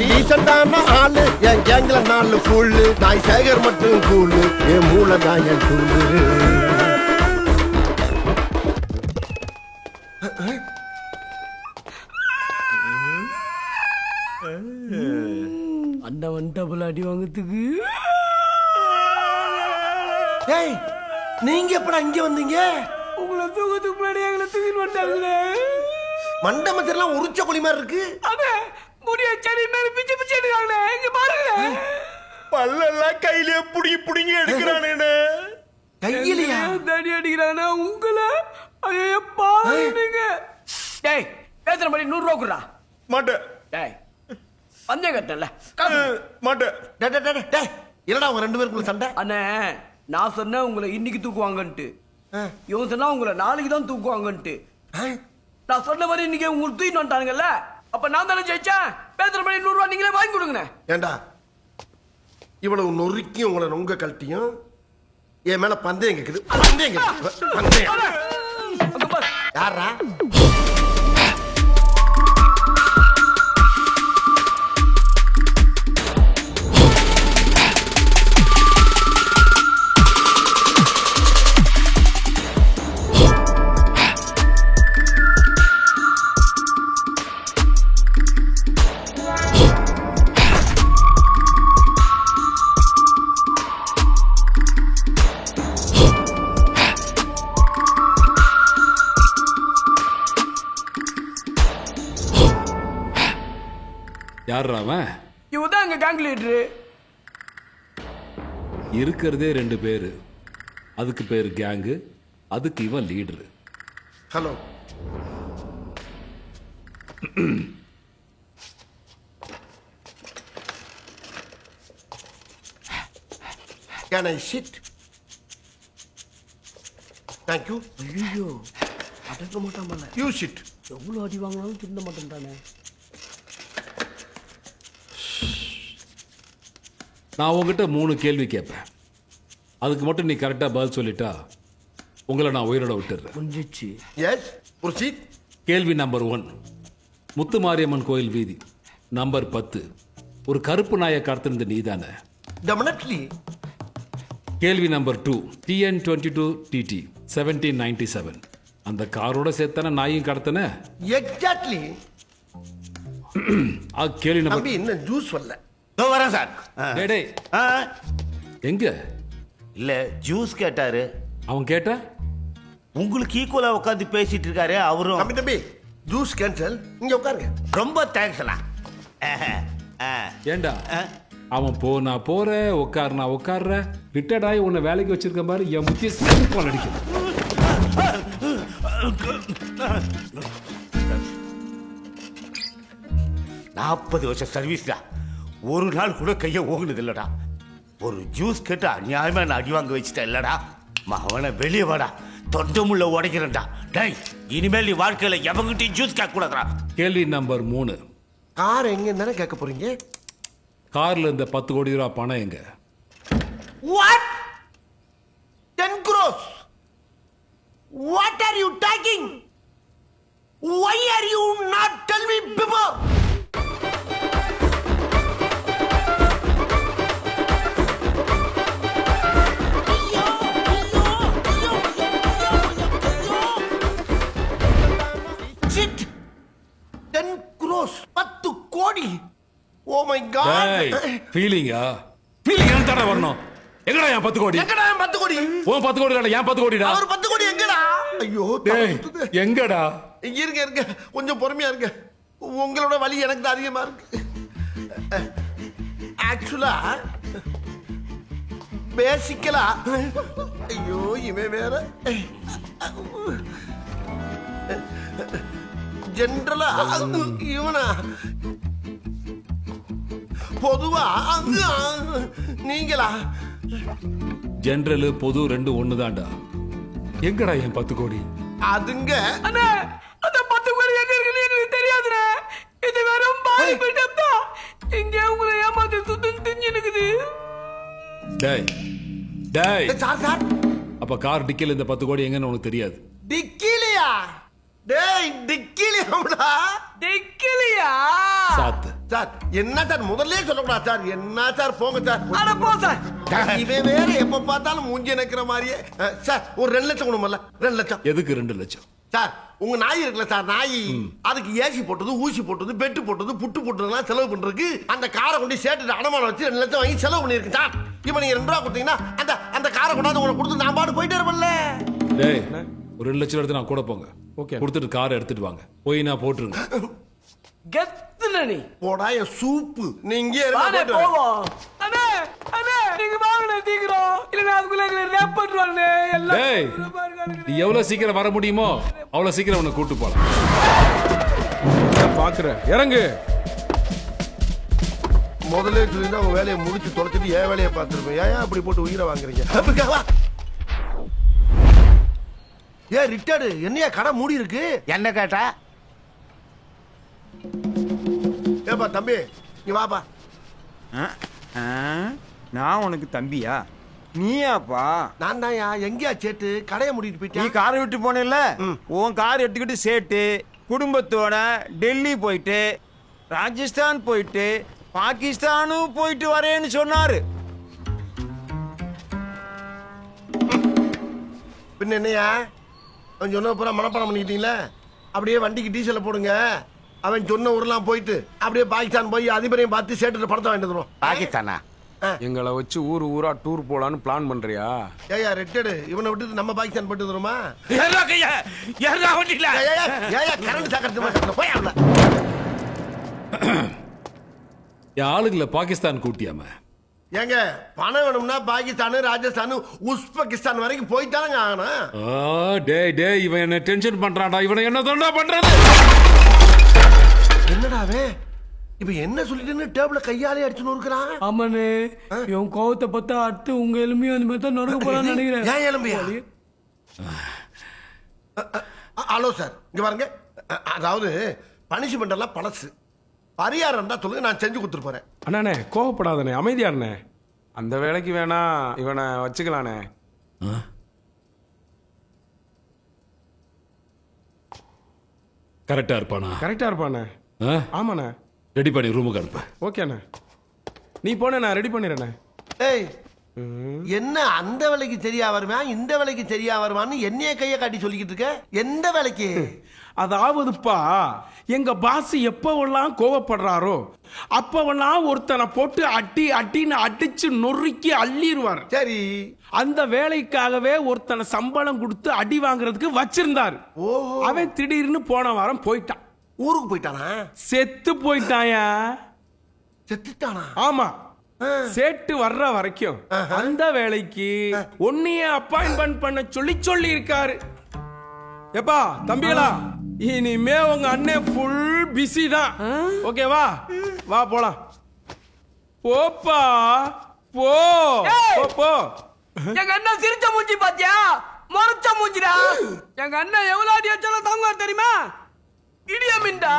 டீசெண்டான ஆளு என் கேங்ல 4 ஃபுல்லு நாய் சேகர் மட்டும் கூலு என் மூளை தான் என் டூலு. அண்டவன் டபுள் அடி வாங்கத்துக்கு. ஏய் நீங்க எப்படா இங்க வந்தீங்க? உங்களை தூக்கத்துக்கு முன்னாடி எங்களை தூக்கிட்டு வந்தாங்களே. மண்டபத்திலாம் உரிச்ச குழி மாதிரி இருக்கு. அண்ணே முடிய சரி மேல பிச்சு பிச்சு எடுக்காங்களே. இங்க பாருங்களே. பல்லெல்லாம் கையிலே புடிங்கி புடிங்கி எடுக்கிறானே. கையிலையா தடி அடிக்கிறானே உங்களை. ஐயோ பாருங்க. டேய் பேசுற மாதிரி 100 ரூபா குடுறா. மாட்டேன். டேய் பந்தய கட்டல மாட்டேன். டேய் இல்லடா உங்க 2 பேருக்குள்ள சண்டை. அண்ணே நான் சொன்னேன் உங்களை இன்னைக்கு தூக்குவாங்கன்ட்டு. இவங்க சொன்னா உங்களை நாளைக்கு தான் தூக்குவாங்கன்ட்டு. நான் சொன்ன மாதிரி இன்னைக்கு உங்களுக்கு தூக்கிட்டு வந்துட்டானுங்கல்ல. அப்ப நான் தானே ஜெயிச்சேன். பேசுற மாதிரி 100 ரூபா நீங்களே வாங்கி கொடுங்க. ஏண்டா இவ்வளவு நொறுக்கியும் உங்களை நொங்க கழட்டியும் என் மேல பந்தயம் கேக்குது. பந்தயம் யாரா? யார் அவன்? இவன் தான் எங்க கேங் லீடரு. இருக்கிறதே 2 பேரு. அதுக்கு பேரு கேங்கு, அதுக்கு இவன் leader. Hello Can I sit? Thank you. ஐயோ அடக்க மாட்டான் போல. You sit. எவ்வளவு அடி வாங்கினாலும் திருந்த மாட்டேன்டானே. நான் உங்ககிட்ட 3 கேள்வி கேட்பேன். அதுக்கு மட்டும் நீ கரெக்டாக பதில் சொல்லிட்டா உங்களை நான் உயிரோட விட்டுடுறேன். முடிஞ்சிச்சு. Yes. Proceed. கேள்வி நம்பர் 1, முத்துமாரியம்மன் கோயில் வீதி நம்பர் 10 ஒரு கருப்பு நாயை கடத்திருந்த நீதானே? Definitely. கேள்வி நம்பர் 2, TN22 TT 1797 அந்த காரோட சேர்த்தான நாயும் கடத்தன? Exactly. கேள்வி நம்பர் தம்பி இன்னும் ஜூஸ் வரல. வரேன் சார். டேய் எங்க? இல்ல ஜூஸ் கேட்டாரு. அவன் கேட்டா உங்களுக்கு ஈக்குவலா உட்காந்து பேசிட்டு இருக்காரு அவரும். தம்பி ஜூஸ் கேன்சல். இங்க உட்காருங்க. ரொம்ப தேங்க்ஸ்ண்ணா. ஏண்டா அவன் போ நான் போறேன் உட்கார் நான் உட்கார்ற ரிட்டையர்ட் ஆகி உன்னை வேலைக்கு வச்சிருக்க மாதிரி என் முக்கிய செல்போன் அடிக்கும். 40 வருஷம் சர்வீஸ்டா. ஒரு நாள் கூட கையை ஓகுனது இல்லடா. ஒரு ஜூஸ் கேட்டு அநியாயமா நான் அடி வாங்க வச்சுட்டேன் இல்லடா. மகவனை வெளியே வாடா, தொண்டமுள்ள உடைக்கிறேன்டா. டேய் இனிமேல் நீ வாழ்க்கையில எவங்கிட்டையும் ஜூஸ் கேட்க கூடாதுடா. கேள்வி நம்பர் 3, கார் எங்க தானே கேட்க போறீங்க? கார்ல இந்த 10 கோடி ரூபாய் பணம் எங்க? What? 10 crores. What are you talking? Why are you not tell me before? Shit. 10 crores. 10 கோடி. Oh my God. டேய் ஃபீலிங்கா? ஃபீலிங் என்ன தர வரணும்? எங்கடா என் 10 கோடி? எங்கடா என் 10 கோடி? உன் 10 கோடி இல்ல என் 10 கோடிடா. அவர் 10 கோடி எங்கடா? ஐயோ டேய் எங்கடா? இருங்க கொஞ்சம் பொறுமையா இருங்க. உங்களோட வலி எனக்கு தான் அதிகமா இருக்கு. ஆக்சுவலா பேசிக்கலா ஐயோ இவன் வேற ஜென்ரலா இவனா பொதுவா நீங்களா? ஜெனரல் பொது 2 ஒண்ணுதான்டா. எங்கடா என் 10 கோடி? அதுங்க அண்ணா அந்த 10 கோடி எங்க இருக்குன்னு எனக்கு தெரியாதுடா. இது வெறும் பாதி பில்டப் தான். இங்க உங்களை ஏமாத்தி சுத்தி திஞ்சு நிக்குது. டேய் சார் அப்ப கார் டிக்கில இந்த 10 கோடி எங்கன்னு உனக்கு தெரியாது? டிக்கிலையா? டேய் டிக்கிலியாம்டா. டிக்கிலியா சாத்து. சார் என்ன சார் முதல்ல சொல்லக்கூடாது சார். என்ன சார் போங்க சார். அட போ சார். இவன் வேற எப்ப பார்த்தாலும் மூஞ்சி நிக்கிற மாதிரியே. சார் ஒரு 2 லட்சம் கொடுமல்ல. 2 லட்சம். எதுக்கு 2 லட்சம்? சார் உங்க நாய் இருக்குல்ல சார், நாய் அதுக்கு ஏசி போட்டது, ஊசி போட்டது, பெட்டு போட்டது, புட்டு போட்டதுலாம் செலவு பண்றதுக்கு அந்த காரை கொண்டு சேர்த்து அடமானம் வச்சு 2 லட்சம் வாங்கி செலவு பண்ணிருக்கு சார். இப்ப நீங்க 2 ரூபா கொடுத்தீங்கன்னா அந்த அந்த காரை கொண்டாந்து உங்களுக்கு கொடுத்து நான் பாட்டு போயிட்டே இருப்பேன்ல. டேய் ஒரு 2 லட்சம் எடுத்து நான் கூட போங்க. ஓகே. கொடுத்துட்டு காரை எடுத்துட்டு வாங்க. போய் நான் போட்டுருங்க. கெத்துன நீ போடா என் சூப்பு. நீங்க வாடே போவோம். அண்ணே அண்ணே நீங்க வாங்கனே சீக்கிரம். இல்ல அதுக்குள்ள ரேப் பண்றானே எல்லாம். டேய் நீ எவ்வளவு சீக்கிரம் வர முடியுமோ அவ்வளவு சீக்கிரம் உன்னை கூட்டு போலாம். பாக்குறேன் இறங்கு. முதல்ல சொல்லிருந்தா உங்க வேலையை முடிச்சு தொலைச்சிட்டு என் வேலையை பார்த்துருப்பேன். ஏன் அப்படி போட்டு உயிரை வாங்குறீங்க? ஏன் ரிட்டார்டு என்னையா கடை மூடி இருக்கு? என்ன கேட்டா? ஏப்பா தம்பி நீ வாப்பா. நான் உனக்கு தம்பியா? நீயாப்பா? நான் தான் எங்கேயா சேட்டு கடையை மூடிட்டு நீ போயிட்டேன். காரை விட்டு போனேல்ல, உன் கார் எடுத்துக்கிட்டு சேட்டு குடும்பத்தோட டெல்லி போயிட்டு ராஜஸ்தான் போயிட்டு பாகிஸ்தானும் போயிட்டு வரேன்னு சொன்னாரு. பின்ன என்னையா அவன் சொன்ன பூரா மனப்பாடம் பண்ணிக்கிட்டீங்களா? அப்படியே வண்டிக்கு டீசலை போடுங்க. அவன் சொன்ன ஊர்லாம் போயிட்டு அப்படியே பாகிஸ்தான் போய் அதிபரையும் பார்த்து சேட்டு படத்தை வாங்கிட்டு வந்துடும். பாகிஸ்தானா? எங்களை வச்சு ஊர் ஊரா டூர் போலான்னு பிளான் பண்றியா? ஏயா ரெட்டடு இவனை விட்டு நம்ம பாகிஸ்தான் போயிட்டு வந்துருமா? கரண்ட் சாக்கறது போய் அவள என் ஆளுங்களை பாகிஸ்தான் கூட்டியாம. ஏங்க பணம் வேணும்னா பாகிஸ்தான், ராஜஸ்தான், உஸ்பெகிஸ்தான் வரைக்கும் போய்த்தானங்க ஆகணும். டேய் டேய் இவன் என்ன டென்ஷன் பண்றான்டா. இவனை என்ன தொண்டா பண்றது? என்னடாவே இப்ப என்ன சொல்லிட்டு டேபிள கையாலே அடிச்சு நொறுக்குறான். ஆமாண்ணே இவன் கோவத்தை பார்த்தா அடுத்து உங்க எலுமையும் அந்த மாதிரி தான் நொறுக்க போறான்னு நினைக்கிறேன். ஏன் எலும்பியா? ஹலோ சார் இங்க பாருங்க. அதாவது பனிஷ்மெண்ட் எல்லாம் பழசு. பரிகாரம் இருந்தா சொல்லுங்க, நான் செஞ்சு கொடுத்துட்டு போறேன். அண்ணாண்ணே கோவப்படாதண்ணே, அமைதியாண்ணே. அந்த வேலைக்கு வேணா இவனை வச்சுக்கலானே. கரெக்டா இருப்பானா? கரெக்டா இருப்பானே. ஆமாண்ணே. ரெடி பண்ணி ரூமுக்கு அனுப்ப. ஓகேண்ணே நீ போன நான் ரெடி பண்ணிடுறேண்ணே. ஏய் என்ன அந்த வேலைக்கு சரியா வருமா இந்த வேலைக்கு சரியா வருமான்னு என்னைய கைய காட்டி சொல்லிக்கிட்டு இருக்க? எந்த வேலைக்கு? அதாவதுப்பா எங்க பாஸ் எப்பவெல்லாம் கோவப்படுறாரோ அப்பவெல்லாம் ஒருத்தனை போட்டு அட்டி அட்டின்னு அடிச்சு நொறுக்கி அள்ளிடுவார். சரி அந்த வேலைக்காகவே ஒருத்தனை சம்பளம் கொடுத்து அடி வாங்குறதுக்கு வச்சிருந்தாரு. அவன் திடீர்னு போன வாரம் போயிட்டான். ஊருக்கு போயிட்டானா? செத்து போயிட்டாயா? செத்துட்டானா? ஆமா. சேட்டு வர்ற வரைக்கும் அந்த வேலைக்கு ஒன்னைய அப்பாயின்மெண்ட் பண்ண சொல்லி இருக்காரு. எப்பா தம்பிகளா இனிமே உங்க அண்ணன் ஃபுல் பிஸி தான். ஓகேவா? வா போலாம். போப்பா போ போ. எங்க அண்ணன் சிரிச்ச மூஞ்சி பாத்தியா? முறைச்ச மூஞ்சிடா. எங்க அண்ணன் எவ்வளவு அடி வச்சாலும் தாங்குவார் தெரியுமா? இடியமின்டா.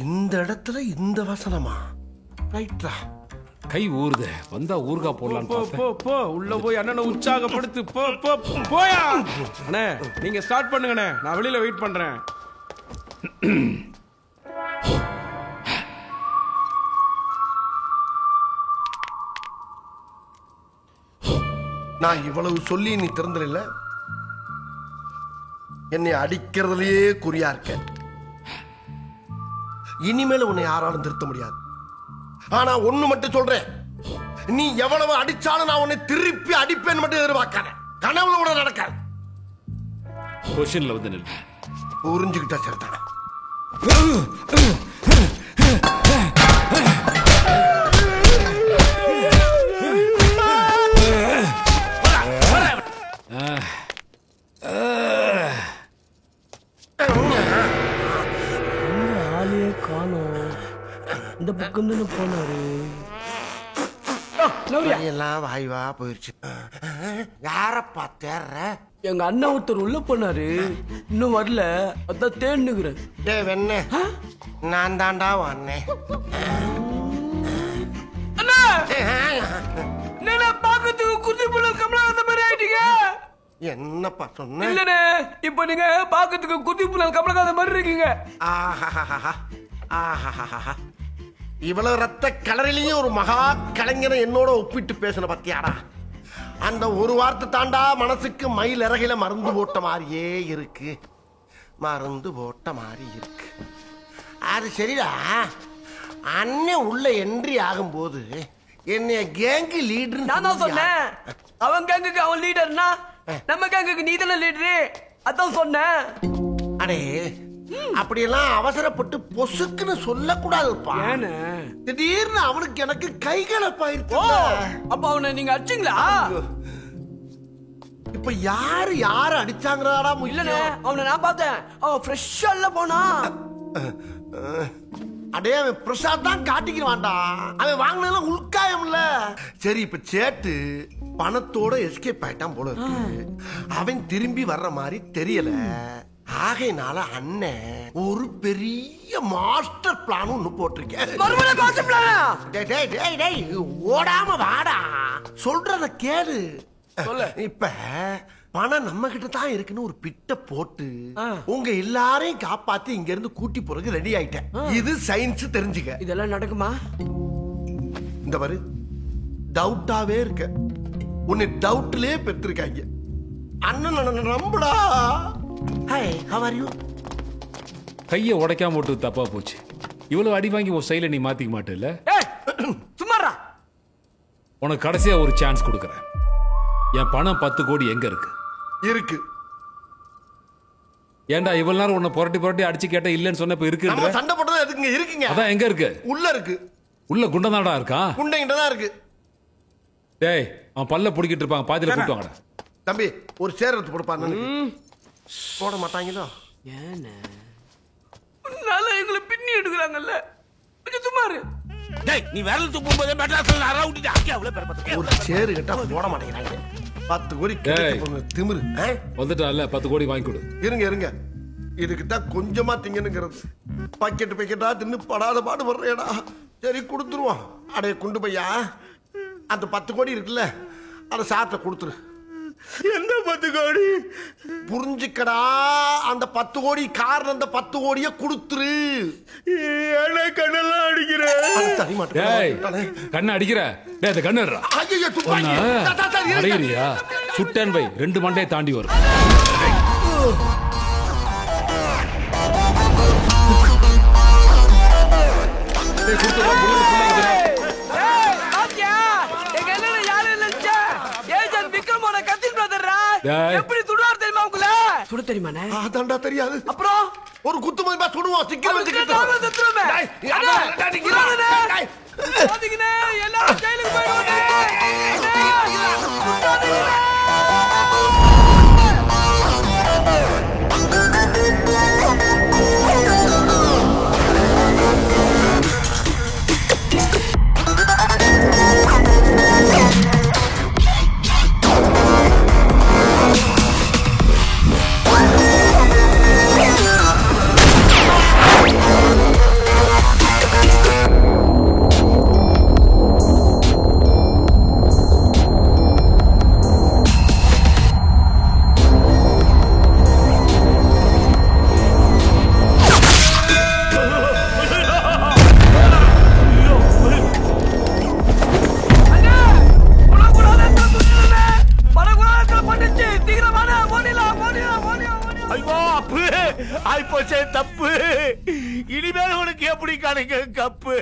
இந்த இடத்துல இந்த வசனமா? ரைட்ரா. கை ஊறுதே. வந்தா ஊர்கா போடலான்னு போ பார்த்தேன். போ போ உள்ள போய் அண்ணனை உற்சாகப்படுத்து. போ போ போயா. அண்ணே நீங்க ஸ்டார்ட் பண்ணுங்கண்ணே, நான் வெளியில வெயிட் பண்றேன். நான் இவ்வளவு சொல்லி நீ திறந்துல என்னை அடிக்கிறதுலயே குறியா இருக்க. இனிமேல உன்னை யாராலும் திருத்த முடியாது. ஆனா ஒண்ணு மட்டும் சொல்றேன், நீ எவ்வளவு அடிச்சாலும் நான் உன்னை திருப்பி அடிப்பேன் மட்டும் எதிர்பார்க்காத. கனவுல கூட நடக்காது. பொசிஷன்ல வந்து நில்லு. புரிஞ்சுக்கிட்டா சரிதான். ஆளையே காணோம். இந்த பக்கம் தானே போனாரு. எல்லாம் வாய்வா போயிருச்சு. யாரப்பா தேர்ற? எங்க அண்ணன் ஒருத்தர் உள்ள போனாரு, இன்னும் வரல. அதான் தேடுகிறேன். டேய் வெண்ணே, நான் தாண்டா வந்தேன். அண்ணா என்ன பாக்கிறதுக்கு குருதி புள்ள கமலா அந்த மாதிரி ஆயிட்டீங்க? என்னப்பா சொன்ன? இல்லனே இப்ப நீங்க பாக்கிறதுக்கு குதிப்புல கமலகாத மாதிரி இருக்கீங்க. ஆஹாஹாஹா. ஆஹாஹாஹா. இவ்வளவு ரத்த கலரிலையும் ஒரு மகா கலைஞனை என்னோட ஒப்பிட்டு பேசின பத்தியாடா. அந்த ஒரு வார்த்தை தாண்டா மனசுக்கு மயில் இறகையில மருந்து போட்ட மாதிரியே இருக்கு. மருந்து போட்ட மாதிரி இருக்கு. அது சரிடா. அண்ணன் உள்ள என்ட்ரி ஆகும்போது என்னைய கேங்கு லீடர் நான் தான் சொன்னேன். அவன் கேங்குக்கு அவன் லீடர்னா நம்ம கேங்குக்கு நீ தானே லீடரு. அதான் சொன்னேன். அடே அப்படியெல்லாம் அவசரப்பட்டு பொசுக்குன்னு சொல்லக்கூடாதுப்பா. ஏன்னு திடீர்னு அவனுக்கு எனக்கு கைகலப்பாயிருச்சு. அப்ப அவனை நீங்க அடிச்சீங்களா? இப்ப யாரு அடிச்சாங்கறாடா? இல்லனே அவனை நான் பார்த்தேன். அவன் ஃப்ரெஷ்ஷா இல்ல போனா. அடே அவன் பிரசாத் தான் காட்டிக்கிறான்டா. அவன் வாங்கினதெல்லாம் உள்காயம்ல. சரி இப்ப சேட்டு பணத்தோட எஸ்கேப் ஆயிட்டான் போல இருக்கு. அவன் திரும்பி வர்ற மாதிரி தெரியல. ஆகையினால அண்ணன் ஒரு பெரிய மாஸ்டர் பிளான் ஒண்ணு போட்டிருக்கேன். மறுபடியும் மாஸ்டர் பிளானா? டேய் டேய் டேய் டேய் ஓடாம வாடா. சொல்றத கேளு. இப்ப பணம் நம்ம கிட்ட தான் இருக்குன்னு ஒரு பிட்ட போட்டு உங்க எல்லாரையும் காப்பாத்தி இங்க இருந்து கூட்டி போறதுக்கு ரெடி ஆயிட்டேன். இது சயின்ஸ் தெரிஞ்சுக்க. இதெல்லாம் நடக்குமா? இந்த பாரு டவுட்டாவே இருக்க. உன்னை டவுட்லயே பெற்றிருக்காங்க. அண்ணன் நம்புடா. Hi how are you? கையை உடைக்காம போட்டு தப்பா போச்சு. இவ்வளவு அடி வாங்கி உன் ஸ்டைல நீ மாத்திக்க மாட்டேல்ல? ஏய் சும்மாடா. உனக்கு கடைசியா ஒரு சான்ஸ் கொடுக்கறேன். என் பணம் 10 கோடி எங்க இருக்கு? இருக்கு. ஏன்டா இவ்வளவு நேரம் உன்னை புரட்டி அடிச்சு கேட்ட இல்லன்னு சொன்னப்ப இருக்கு. நம்ம சண்டை போட்டது எதுக்குங்க? இருக்குங்க. அதான் எங்க இருக்கு? உள்ள இருக்கு. உள்ள குண்டதாடா இருக்கான். குண்டைங்கிட்ட தான் இருக்கு. டேய் அவன் பல்ல புடிக்கிட்டு இருப்பாங்க. பாதியில கூட்டு வாங்கடா. தம்பி ஒரு சேர் எடுத்து போடுப்பா. போட மாட்டாங்களோ? ஏன்னு நல்லா எங்களை பின்னி எடுக்கிறாங்கல்ல. கொஞ்சம் சும்மா இரு. டேய் நீ விரல் துப்பும் போதே மெட்ராஸ்ல நரா விட்டுட்டு அக்கே அவ்வளவு பேர் பார்த்து ஒரு சேர் கிட்ட போட மாட்டேங்கிறாங்க. 10 கோடி கிடைக்க திமிரு. வந்துட்டான்ல 10 கோடி வாங்கி கொடு. இருங்க இதுக்கு தான் கொஞ்சமா திங்கணுங்கிறது. பாக்கெட்டா தின்னு படாத பாடு வர்றேடா. சரி கொடுத்துருவோம். அடைய குண்டு பையா அந்த 10 கோடி இருக்குல்ல அதை சாத்த கொடுத்துரு. எந்த 10 கோடி? புரிஞ்சுக்கடா. அந்த 10 கோடி காரணம் அந்த 10 கோடிய கொடுத்துரு. என்ன கண்ணெல்லாம் அடிக்கிறேன். டேய் கண்ணை அடிக்கிற. டேய் அந்த கண்ணு எடுறா. ஐயோ துப்பாக்கி. அடையிறியா? சுட்டன் வை 2 மண்டையை தாண்டி வரும். எப்படி சுடுவார் தெரியுமா உங்கள? சுட தெரியுமானே? அதான்டா தெரியாது. அப்புறம் ஒரு குத்து மாதிரி சுடுவோம். சிக்கிரம் பாத்தீங்கன்னா எல்லாரும் ஜெயிலுக்கு போயிடுவாங்க. ஆயிப்போச்சே தப்பு. இனிமேல் உனக்கு எப்படி கிடைக்கும் கப்பு?